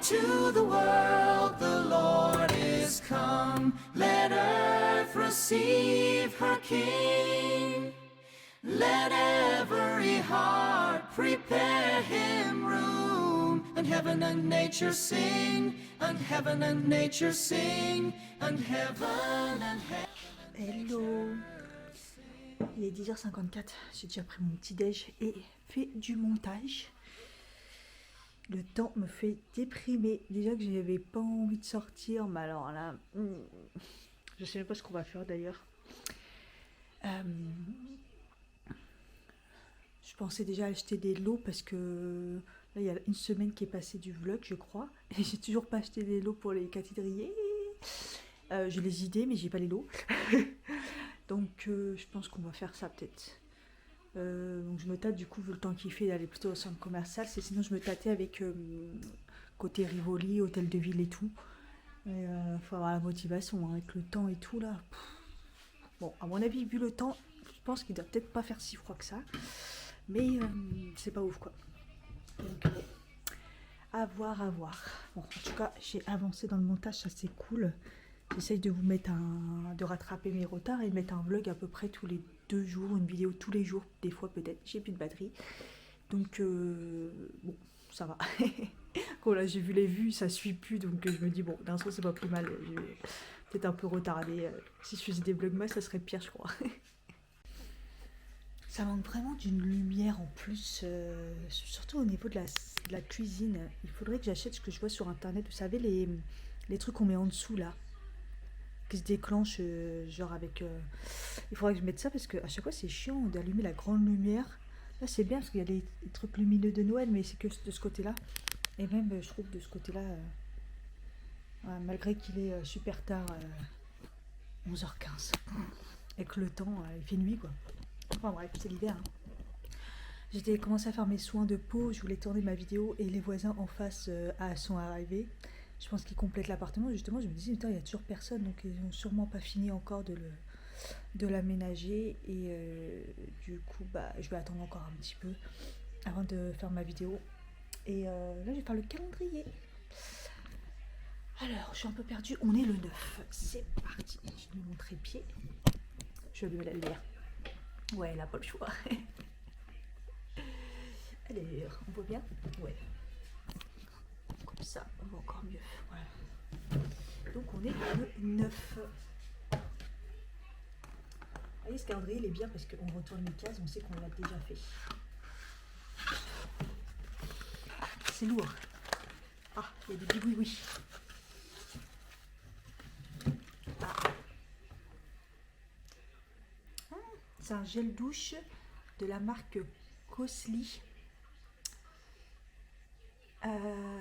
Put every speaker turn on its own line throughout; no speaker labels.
to the world the Lord is come. Let earth receive her King. Let every heart prepare him room. And heaven and nature sing, and heaven and nature sing, and heaven and heaven.
Hello. Il est 10h54, j'ai déjà pris mon petit déj et fait du montage. Le temps me fait déprimer. Déjà que j'avais pas envie de sortir, mais alors là, je sais même pas ce qu'on va faire d'ailleurs. Je pensais déjà acheter des lots parce que là il y a une semaine qui est passée du vlog, je crois, et j'ai toujours pas acheté des lots pour les cathédriers. J'ai les idées, mais j'ai pas les lots. Donc je pense qu'on va faire ça peut-être. Donc je me tâte du coup, vu le temps qu'il fait, d'aller plutôt au centre commercial. Sinon je me tâtais avec côté Rivoli, hôtel de ville et tout. Il faut avoir la motivation hein, avec le temps et tout là. Bon, à mon avis, vu le temps, je pense qu'il doit peut-être pas faire si froid que ça. Mais c'est pas ouf quoi. Donc à voir, à voir. Bon, en tout cas, j'ai avancé dans le montage, ça c'est cool. J'essaye de vous mettre de rattraper mes retards et de mettre un vlog à peu près tous les 2 jours, une vidéo tous les jours, des fois peut-être, j'ai plus de batterie. Donc bon, ça va. Quand là j'ai vu les vues, ça suit plus, donc je me dis bon, d'un coup c'est pas plus mal, je vais peut-être un peu retardé. Si je faisais des vlogmas, ça serait pire je crois. Ça manque vraiment d'une lumière en plus, surtout au niveau de la cuisine. Il faudrait que j'achète ce que je vois sur internet, vous savez les trucs qu'on met en dessous là, qui se déclenche genre avec il faudrait que je mette ça parce que à chaque fois c'est chiant d'allumer la grande lumière. Là c'est bien parce qu'il y a les trucs lumineux de Noël, mais c'est que de ce côté là, et même je trouve de ce côté là ouais, malgré qu'il est super tard, 11h15 et que le temps il fait nuit quoi. Enfin bref, c'est l'hiver hein. J'étais commencé à faire mes soins de peau, je voulais tourner ma vidéo et les voisins en face sont arrivés. Je pense qu'ils complètent l'appartement. Justement, je me disais, putain, il n'y a toujours personne, donc ils n'ont sûrement pas fini encore de l'aménager. Et du coup, bah, je vais attendre encore un petit peu avant de faire ma vidéo. Et là, je vais faire le calendrier. Alors, je suis un peu perdue. On est le 9. C'est parti. Je vais me montrer pied. Je vais allumer la lumière. Ouais, elle n'a pas le choix. Allez, on voit bien? Ouais. Comme ça, on voit encore mieux. Voilà. Donc on est le 9. Vous voyez, ce calendrier il est bien parce qu'on retourne les cases, on sait qu'on l'a déjà fait. C'est lourd. Ah, il y a des bigouis. C'est un gel douche de la marque Cosly.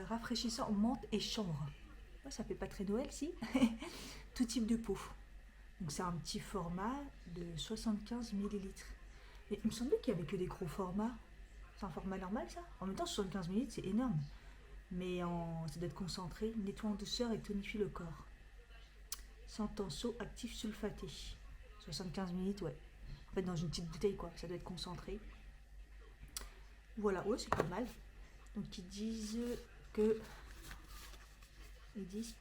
Rafraîchissant menthe et chanvre. Ouais, ça fait pas très Noël si. Tout type de peau. Donc c'est un petit format de 75 ml. Et il me semblait qu'il n'y avait que des gros formats. C'est un format normal ça. En même temps 75 ml c'est énorme. Mais ça doit être concentré. Nettoie en douceur et tonifie le corps. Sans tenseau actif sulfaté. 75 ml ouais. En fait dans une petite bouteille quoi. Ça doit être concentré. Voilà, ouais c'est pas mal. Donc ils disent que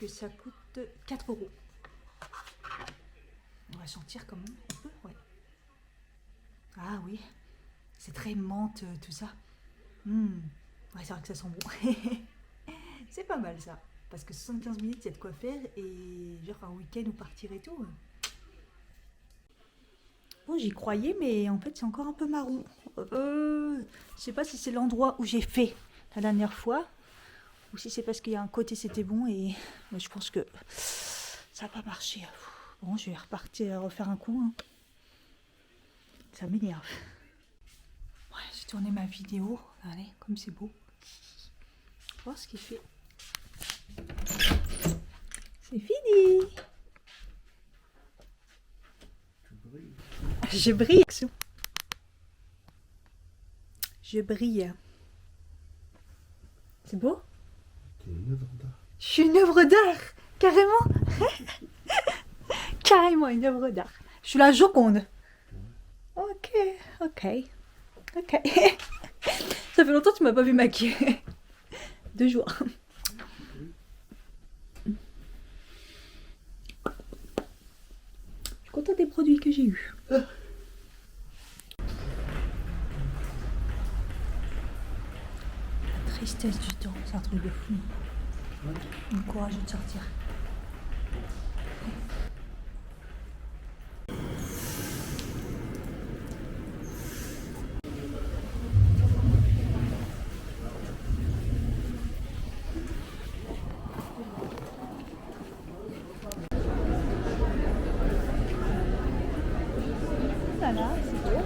ça coûte 4 €. On va sentir comment un peu, ouais. Ah oui, c'est très menthe tout ça. Ouais, c'est vrai que ça sent bon. C'est pas mal ça. Parce que 75 minutes, il y a de quoi faire et genre un week-end ou partir et tout. Bon, j'y croyais, mais en fait c'est encore un peu marron. Je sais pas si c'est l'endroit où j'ai fait la dernière fois, ou si c'est parce qu'il y a un côté c'était bon et mais je pense que ça n'a pas marché. Bon, je vais repartir refaire un coup. Hein. Ça m'énerve. Ouais, j'ai tourné ma vidéo. Allez, comme c'est beau. On va voir ce qu'il fait. C'est fini. Je brille. Je brille. C'est beau?
T'es une œuvre d'art.
Je suis une œuvre d'art, carrément. Carrément une œuvre d'art. Je suis la Joconde. Ok. Ça fait longtemps que tu m'as pas vu maquiller. 2 jours. Contente des produits que j'ai eus. Tristesse du temps, c'est un truc de fou. Le courage de sortir. Voilà, c'est beau.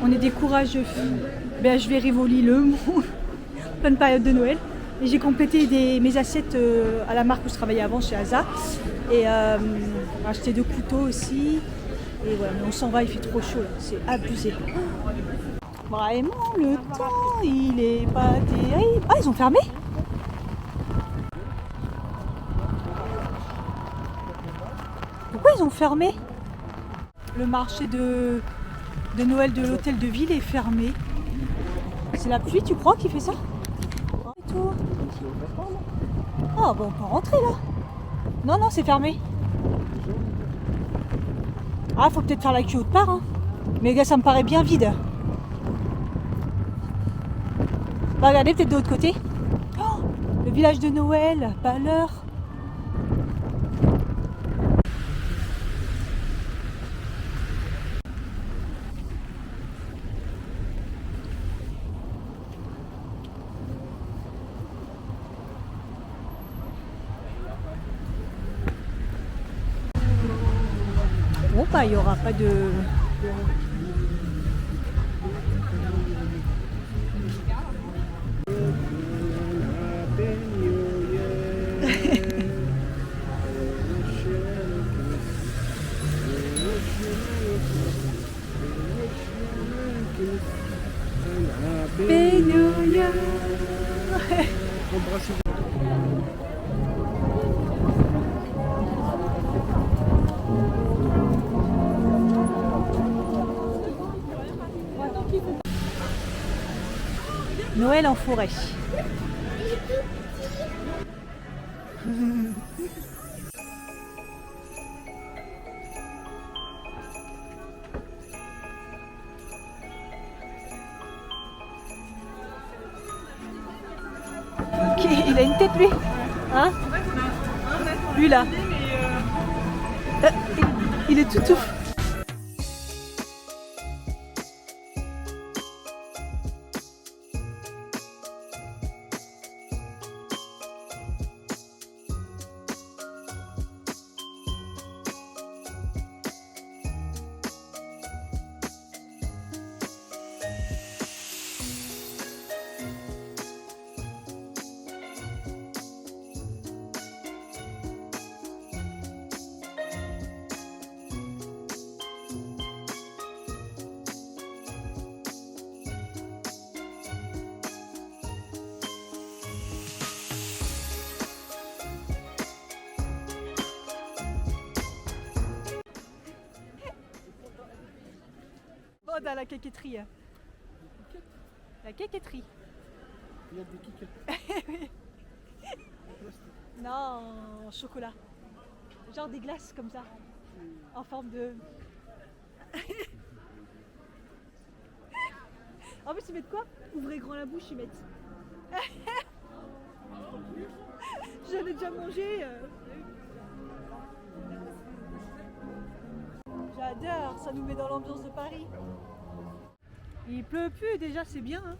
On est des courageux. Je vais Rivoli, Le Mans, pleine période de Noël. Et j'ai complété mes assiettes à la marque où je travaillais avant chez Asa. Et acheté 2 couteaux aussi. Et voilà, mais on s'en va, il fait trop chaud là, c'est abusé. Vraiment, le temps, il est pas terrible. Ah, ils ont fermé? Pourquoi ils ont fermé? Le marché de Noël de l'hôtel de ville est fermé. C'est la pluie, tu crois, qui fait ça? Et tout. Ah, bon, on peut rentrer là. Non, non, c'est fermé. Ah, faut peut-être faire la queue autre part. Hein. Mais gars, ça me paraît bien vide. Bah, regardez, peut-être de l'autre côté. Oh, le village de Noël, pas l'heure. Bon, bah, il n'y aura pas de... Noël en forêt. Ok, il a une tête lui. Hein? Lui là. Il est tout. Dans la caquetterie. La caquetterie.
Il y a des kickers.
Non, en chocolat. Genre des glaces comme ça. En forme de... En plus ils mettent quoi? Ouvrez grand la bouche, ils mettent. J'en ai déjà mangé. J'adore, ça nous met dans l'ambiance de Paris. Il pleut plus déjà, c'est bien. Hein.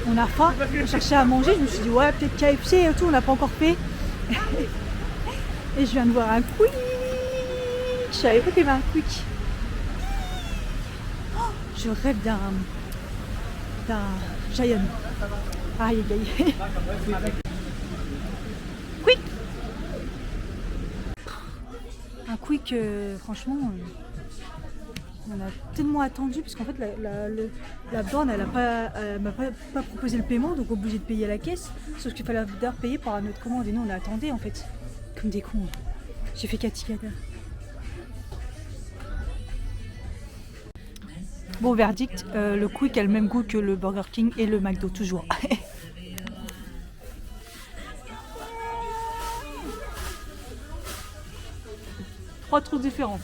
On a faim, on cherchait à manger, je me suis dit ouais peut-être KFC et tout, on n'a pas encore fait. Et je viens de voir un quick. Je savais pas qu'il y avait un quick. Oh, je rêve d'un Giant. Aïe aïe aïe. Quick. Un quick, franchement, on a tellement attendu parce qu'en fait la borne elle m'a pas proposé le paiement, donc obligé de payer à la caisse. Sauf qu'il fallait d'abord payer par notre commande et nous on attendait en fait. Comme des cons. J'ai fait Katikata. Bon, verdict, le Quick a le même goût que le Burger King et le McDo, toujours. Trois trucs différents.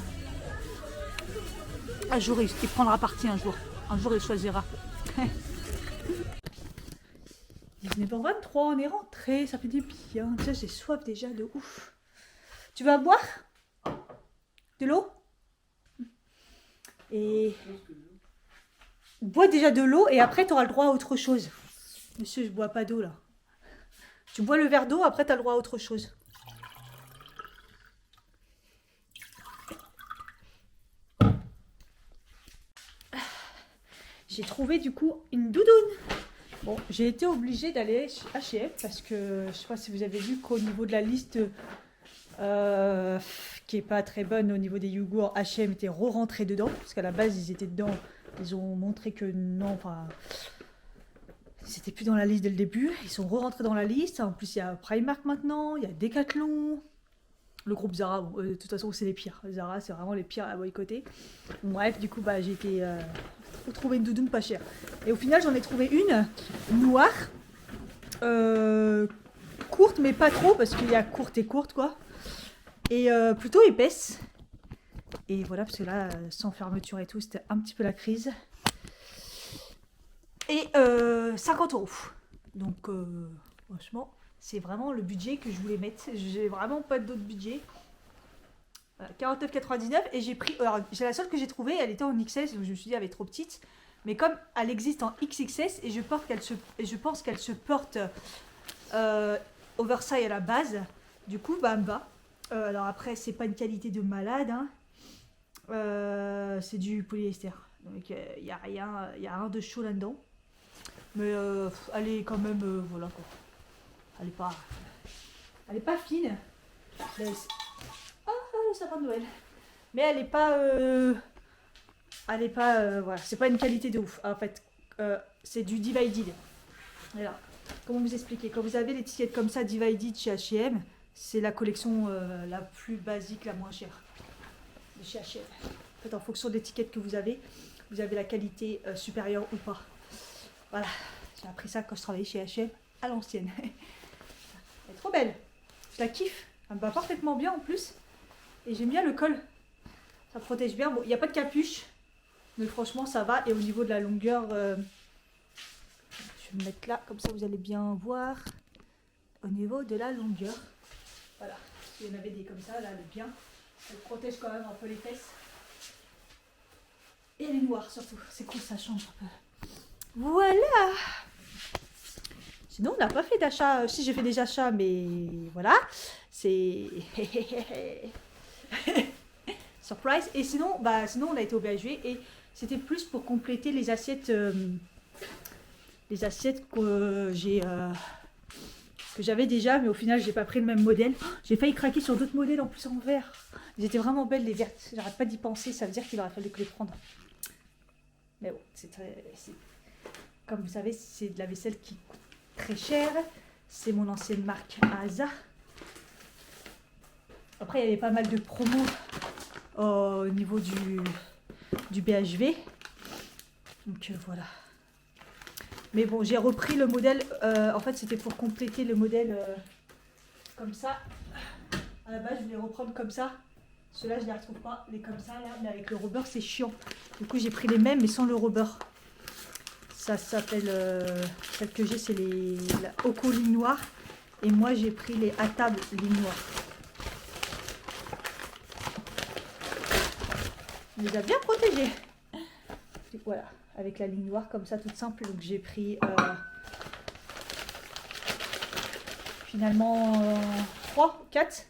Un jour, il prendra parti un jour. Un jour, il choisira. 19h23, on est rentré, ça fait du bien. Déjà, j'ai soif déjà de ouf. Tu vas boire? De l'eau? Et bois déjà de l'eau et après tu auras le droit à autre chose. Monsieur, je bois pas d'eau là. Tu bois le verre d'eau, après tu as le droit à autre chose. J'ai trouvé du coup une doudoune. Bon, j'ai été obligée d'aller chez H&M parce que je sais pas si vous avez vu qu'au niveau de la liste qui est pas très bonne au niveau des yogourts, H&M était re-rentré dedans parce qu'à la base ils étaient dedans. Ils ont montré que non, enfin, c'était plus dans la liste dès le début. Ils sont re-rentrés dans la liste. En plus, il y a Primark maintenant, il y a Decathlon, le groupe Zara. Bon, de toute façon, c'est les pires. Zara, c'est vraiment les pires à boycotter. Bref, du coup, bah, j'ai été trouver une doudoune pas chère. Et au final, j'en ai trouvé une noire, courte, mais pas trop, parce qu'il y a courte et courte, quoi. Et plutôt épaisse. Et voilà, parce que là, sans fermeture et tout, c'était un petit peu la crise. Et 50 €. Donc, franchement, c'est vraiment le budget que je voulais mettre. J'ai vraiment pas d'autre budget. Voilà, 49,99 €. Et j'ai pris. Alors, j'ai la seule que j'ai trouvée, elle était en XS, donc je me suis dit, elle est trop petite. Mais comme elle existe en XXS, et je pense qu'elle se porte oversize à la base, du coup, bah, elle me va. Alors après, c'est pas une qualité de malade, hein. C'est du polyester. Donc il n'y a rien de chaud là-dedans. Mais elle est quand même, voilà quoi. Elle est pas fine. Mais le sapin de Noël. Mais elle est pas, voilà, c'est pas une qualité de ouf. En fait, c'est du Divided. Alors, comment vous expliquer? Quand vous avez l'étiquette comme ça, Divided chez H&M, c'est la collection la plus basique, la moins chère de chez H&M. En fait, en fonction de l'étiquette que vous avez la qualité supérieure ou pas. Voilà, j'ai appris ça quand je travaillais chez H&M à l'ancienne. Elle est trop belle, je la kiffe, elle me va parfaitement bien en plus. Et j'aime bien le col, ça protège bien. Bon, il n'y a pas de capuche, mais franchement ça va. Et au niveau de la longueur, je vais me mettre là, comme ça vous allez bien voir. Au niveau de la longueur, voilà, il y en avait des comme ça, là elle est bien. Elle protège quand même un peu les fesses. Et elle est noire surtout, c'est cool, ça change un peu. Voilà. Sinon, on n'a pas fait d'achat. Si, j'ai fait des achats, mais voilà. C'est... Surprise. Et sinon, on a été au BHV et c'était plus pour compléter les assiettes que j'avais déjà, mais au final, j'ai pas pris le même modèle. J'ai failli craquer sur d'autres modèles en plus en verre. Ils étaient vraiment belles, les vertes. J'arrête pas d'y penser, ça veut dire qu'il aurait fallu que les prendre. Mais bon, comme vous savez, c'est de la vaisselle qui coûte très cher. C'est mon ancienne marque Asa. Après, il y avait pas mal de promos au niveau du BHV. Donc voilà. Mais bon, j'ai repris le modèle. En fait, c'était pour compléter le modèle comme ça. À la base, je voulais reprendre comme ça. Ceux-là, je ne les retrouve pas. Les comme ça, là. Mais avec le rubber, c'est chiant. Du coup, j'ai pris les mêmes, mais sans le rubber. Ça s'appelle... celle que j'ai, c'est la Oko ligne noire. Et moi, j'ai pris les Atab ligne noire. On les a bien protégés. Voilà, avec la ligne noire comme ça, toute simple. Donc j'ai pris finalement 3, 4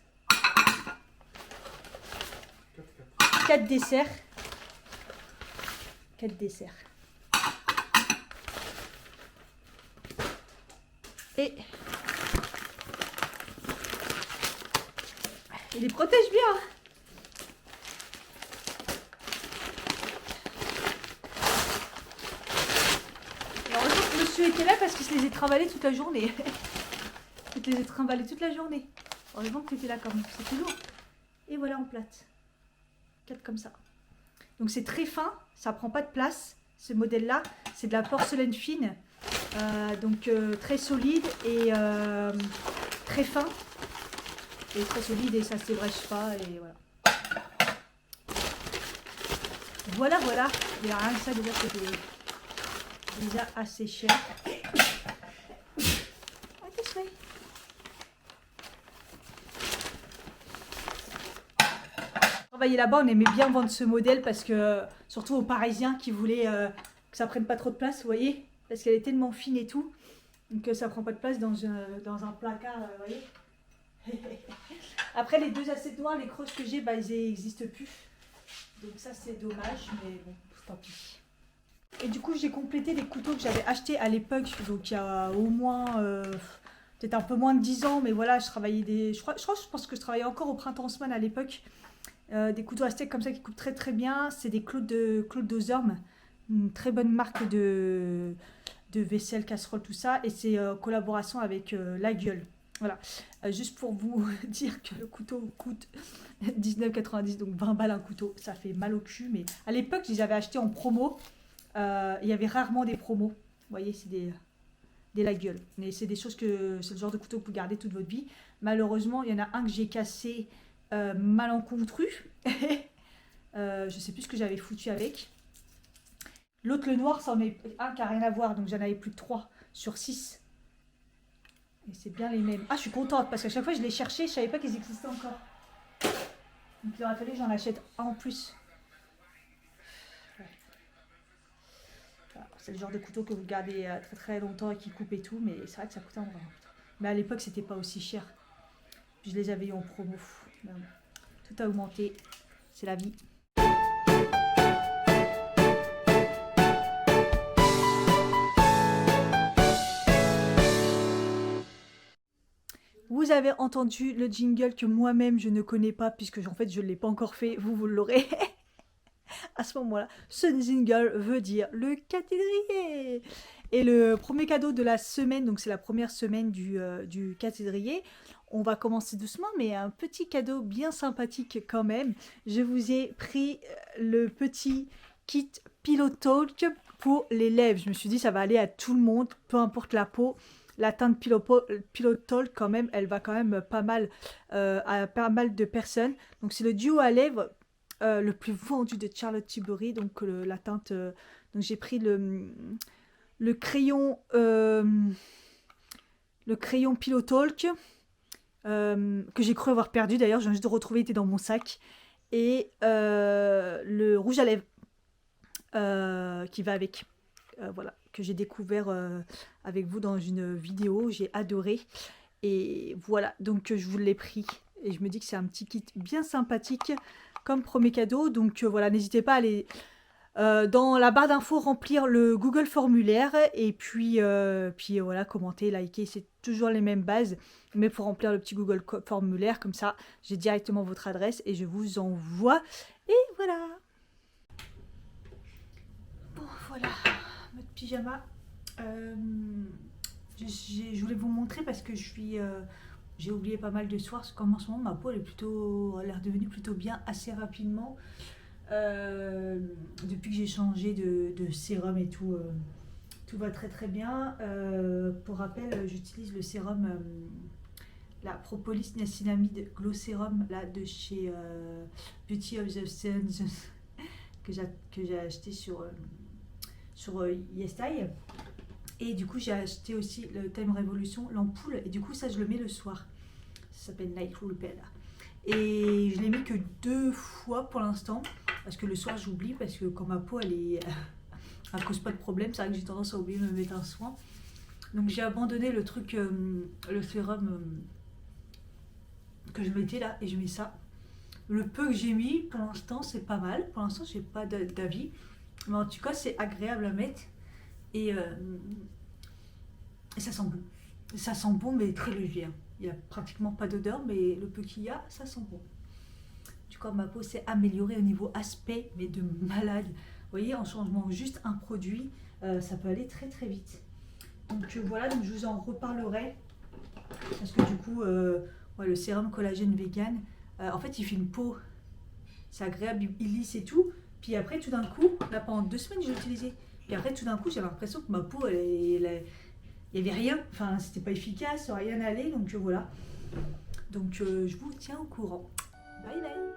desserts. 4 desserts. Et il les protège bien. Monsieur était là parce que je les ai trimballés toute la journée. Je les ai trimballés toute la journée. Heureusement que tu étais là quand même, c'est lourd. Et voilà en plate. 4 comme ça. Donc c'est très fin, ça prend pas de place. Ce modèle-là, c'est de la porcelaine fine. Donc très solide et très fin. Et très solide et ça ne s'ébrèche pas. Et voilà. Voilà. Il n'y a rien que ça déjà, c'était déjà assez cher. Travailler là-bas, on aimait bien vendre ce modèle parce que, surtout aux Parisiens qui voulaient que ça prenne pas trop de place, vous voyez, parce qu'elle est tellement fine et tout, donc ça prend pas de place dans un placard, vous voyez. Après, les deux assiettes noires, les creuses que j'ai, bah, ils n'existent plus. Donc ça, c'est dommage, mais bon, tant pis. Et du coup, j'ai complété des couteaux que j'avais achetés à l'époque, donc il y a au moins, peut-être un peu moins de 10 ans, mais voilà, je travaillais je pense que je travaillais encore au Printemps Haussmann à l'époque. Des couteaux à steak comme ça qui coupent très très bien. C'est des Claude Dozorm, une très bonne marque de vaisselle, casserole, tout ça. Et c'est collaboration avec La Gueule. Voilà, juste pour vous dire que le couteau coûte 19,90, donc 20 balles un couteau. Ça fait mal au cul, mais à l'époque, je les avais achetés en promo. Il y avait rarement des promos. Vous voyez, c'est des La Gueule. Mais c'est des choses que c'est le genre de couteau que vous gardez toute votre vie. Malheureusement, il y en a un que j'ai cassé malencontreux. Je sais plus ce que j'avais foutu avec. L'autre, le noir, ça en est un qui n'a rien à voir, donc j'en avais plus de 3 sur 6. Et c'est bien les mêmes. Ah, je suis contente parce qu'à chaque fois je les cherchais, je savais pas qu'ils existaient encore. Donc il aurait fallu que j'en achète un en plus. Voilà, c'est le genre de couteau que vous gardez très très longtemps et qui coupe et tout, mais c'est vrai que ça coûte un bras. Mais à l'époque, c'était pas aussi cher. Je les avais eu en promo. Mais bon, tout a augmenté, c'est la vie. Vous avez entendu le jingle que moi-même je ne connais pas puisque en fait je ne l'ai pas encore fait, vous l'aurez. À ce moment-là, ce jingle veut dire le cathédrier. Et le premier cadeau de la semaine, donc c'est la première semaine du cathédrier, on va commencer doucement, mais un petit cadeau bien sympathique quand même. Je vous ai pris le petit kit Pillow Talk pour les lèvres. Je me suis dit ça va aller à tout le monde, peu importe la peau. La teinte Pillow Talk quand même, elle va quand même pas mal à pas mal de personnes. Donc c'est le duo à lèvres le plus vendu de Charlotte Tilbury. Donc la teinte. Donc j'ai pris le crayon Pillow Talk que j'ai cru avoir perdu. D'ailleurs, j'ai juste de retrouver, il était dans mon sac. Et le rouge à lèvres qui va avec. Voilà, que j'ai découvert avec vous dans une vidéo, j'ai adoré. Et voilà, donc je vous l'ai pris. Et je me dis que c'est un petit kit bien sympathique comme premier cadeau. Donc voilà, n'hésitez pas à aller dans la barre d'infos remplir le Google formulaire. Et puis voilà, commenter, liker, c'est toujours les mêmes bases. Mais pour remplir le petit Google formulaire, comme ça, j'ai directement votre adresse et je vous envoie. Et voilà. Bon, voilà. Notre pyjama. Je voulais vous montrer parce que j'ai oublié pas mal de soirs. Comme en ce moment, ma peau elle a l'air devenue plutôt bien assez rapidement. Depuis que j'ai changé de sérum et tout, tout va très très bien. Pour rappel, j'utilise le sérum, la Propolis Niacinamide Glow Serum là, de chez Beauty of the Sun que j'ai acheté sur YesStyle. Et du coup j'ai acheté aussi le Time Revolution, l'ampoule, et du coup ça je le mets le soir. Ça s'appelle Night Repair. Et je l'ai mis que 2 fois pour l'instant, parce que le soir j'oublie, parce que quand ma peau elle cause pas de problème, c'est vrai que j'ai tendance à oublier de me mettre un soin. Donc j'ai abandonné le truc, le sérum que je mettais là, et je mets ça. Le peu que j'ai mis pour l'instant c'est pas mal, pour l'instant j'ai pas d'avis. Mais en tout cas, c'est agréable à mettre et ça sent bon. Ça sent bon, mais très léger. Il n'y a pratiquement pas d'odeur, mais le peu qu'il y a, ça sent bon. Du coup, ma peau s'est améliorée au niveau aspect, mais de malade. Vous voyez, en changeant juste un produit, ça peut aller très très vite. Donc voilà, donc je vous en reparlerai. Parce que du coup, ouais, le sérum collagène vegan, en fait, il fait une peau, c'est agréable, il lisse et tout. Puis après, tout d'un coup, là pendant 2 semaines, j'ai utilisé. Puis après, tout d'un coup, j'avais l'impression que ma peau, il n'y avait rien. Enfin, c'était pas efficace, rien n'allait. Donc voilà. Donc je vous tiens au courant. Bye bye.